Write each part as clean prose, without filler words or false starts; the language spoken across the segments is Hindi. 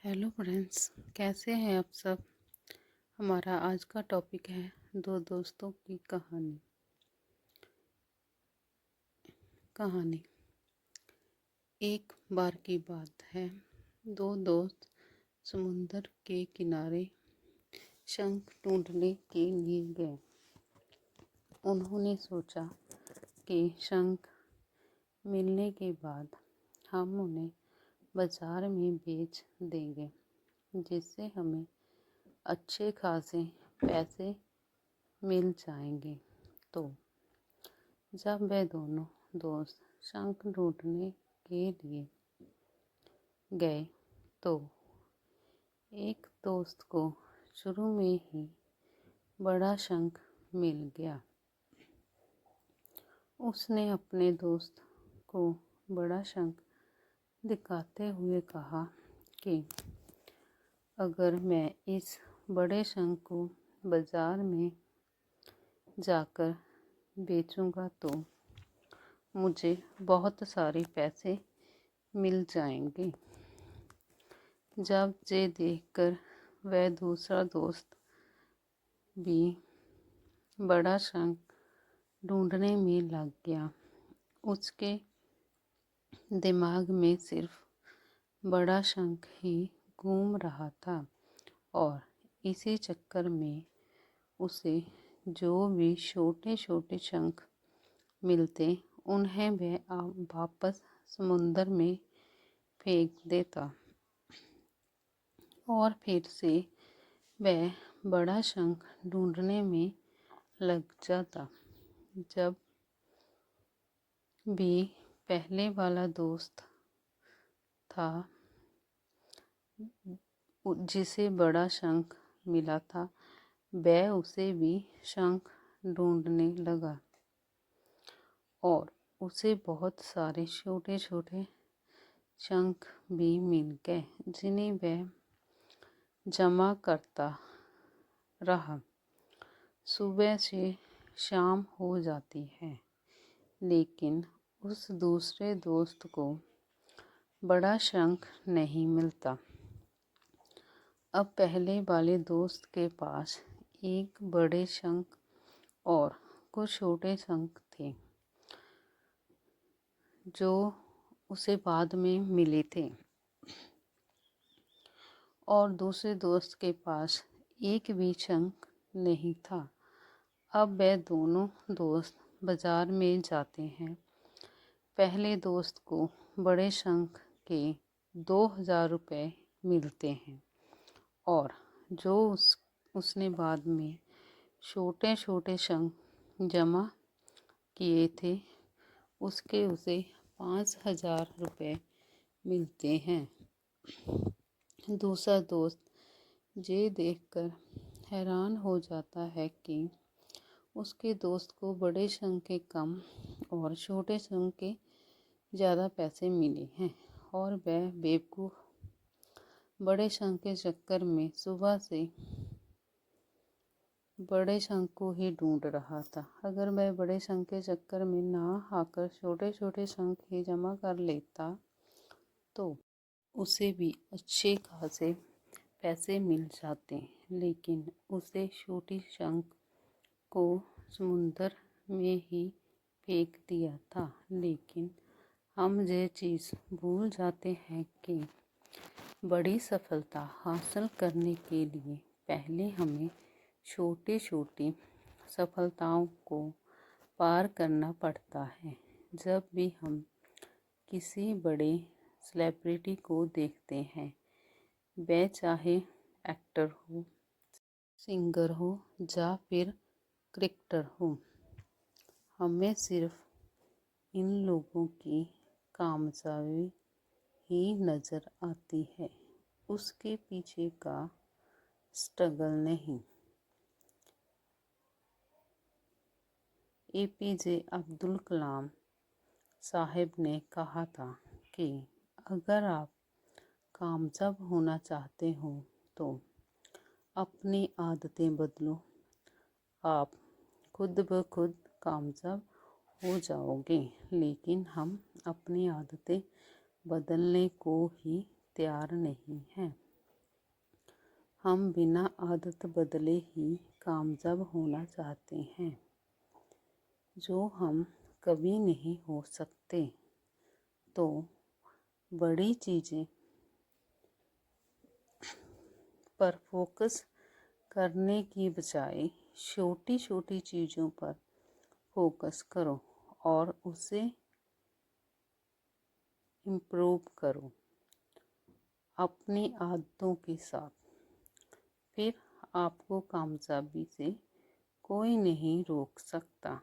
हेलो फ्रेंड्स, कैसे हैं आप सब। हमारा आज का टॉपिक है दो दोस्तों की कहानी। एक बार की बात है, दो दोस्त समुंदर के किनारे शंख ढूंढने के लिए गए। उन्होंने सोचा कि शंख मिलने के बाद हम उन्हें बाजार में बेच देंगे, जिससे हमें अच्छे खासे पैसे मिल जाएंगे। तो जब वे दोनों दोस्त शंख ढूंढने के लिए गए तो एक दोस्त को शुरू में ही बड़ा शंख मिल गया। उसने अपने दोस्त को बड़ा शंख दिखाते हुए कहा कि अगर मैं इस बड़े शंख को बाजार में जाकर बेचूंगा तो मुझे बहुत सारे पैसे मिल जाएंगे। जब ये देखकर वह दूसरा दोस्त भी बड़ा शंख ढूंढने में लग गया। उसके दिमाग में सिर्फ बड़ा शंख ही घूम रहा था और इसी चक्कर में उसे जो भी छोटे छोटे शंख मिलते उन्हें वह वापस समुंदर में फेंक देता और फिर से वह बड़ा शंख ढूंढने में लग जाता। जब भी पहले वाला दोस्त था जिसे बड़ा शंख मिला था, वह उसे भी शंख ढूंढने लगा और उसे बहुत सारे छोटे छोटे शंख भी मिल गए, जिन्हें वह जमा करता रहा। सुबह से शाम हो जाती है, लेकिन उस दूसरे दोस्त को बड़ा शंख नहीं मिलता। अब पहले वाले दोस्त के पास एक बड़े शंख और कुछ छोटे शंख थे जो उसे बाद में मिले थे, और दूसरे दोस्त के पास एक भी शंख नहीं था। अब वे दोनों दोस्त बाजार में जाते हैं। पहले दोस्त को बड़े शंख के 2000 रुपये मिलते हैं और जो उसने बाद में छोटे छोटे शंख जमा किए थे उसके उसे 5000 रुपये मिलते हैं। दूसरा दोस्त ये देखकर हैरान हो जाता है कि उसके दोस्त को बड़े शंख के कम और छोटे शंख के ज़्यादा पैसे मिले हैं और वह बेवकूफ़ बड़े शंख के चक्कर में सुबह से बड़े शंख को ही ढूंढ रहा था। अगर वह बड़े शंख के चक्कर में ना आकर छोटे छोटे शंख ही जमा कर लेता तो उसे भी अच्छे खासे पैसे मिल जाते, लेकिन उसे छोटी शंख को समुंदर में ही फेंक दिया था। लेकिन हम ये चीज़ भूल जाते हैं कि बड़ी सफलता हासिल करने के लिए पहले हमें छोटी छोटी सफलताओं को पार करना पड़ता है। जब भी हम किसी बड़े सेलिब्रिटी को देखते हैं, वह चाहे एक्टर हो, सिंगर हो या फिर क्रिकेटर हो, हमें सिर्फ इन लोगों की कामयाबी ही नज़र आती है, उसके पीछे का स्ट्रगल नहीं। APJ अब्दुल कलाम साहब ने कहा था कि अगर आप कामयाब होना चाहते हो तो अपनी आदतें बदलो, आप खुद ब खुद कामयाब हो जाओगे। लेकिन हम अपनी आदतें बदलने को ही तैयार नहीं हैं। हम बिना आदत बदले ही कामयाब होना चाहते हैं, जो हम कभी नहीं हो सकते। तो बड़ी चीज़ें पर फोकस करने की बजाय छोटी छोटी चीज़ों पर फोकस करो और उसे इम्प्रूव करो अपनी आदतों के साथ। फिर आपको कामयाबी से कोई नहीं रोक सकता।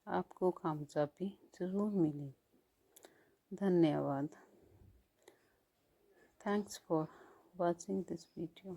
आपको कामयाबी ज़रूर मिलेगी। धन्यवाद। Thanks for watching this video.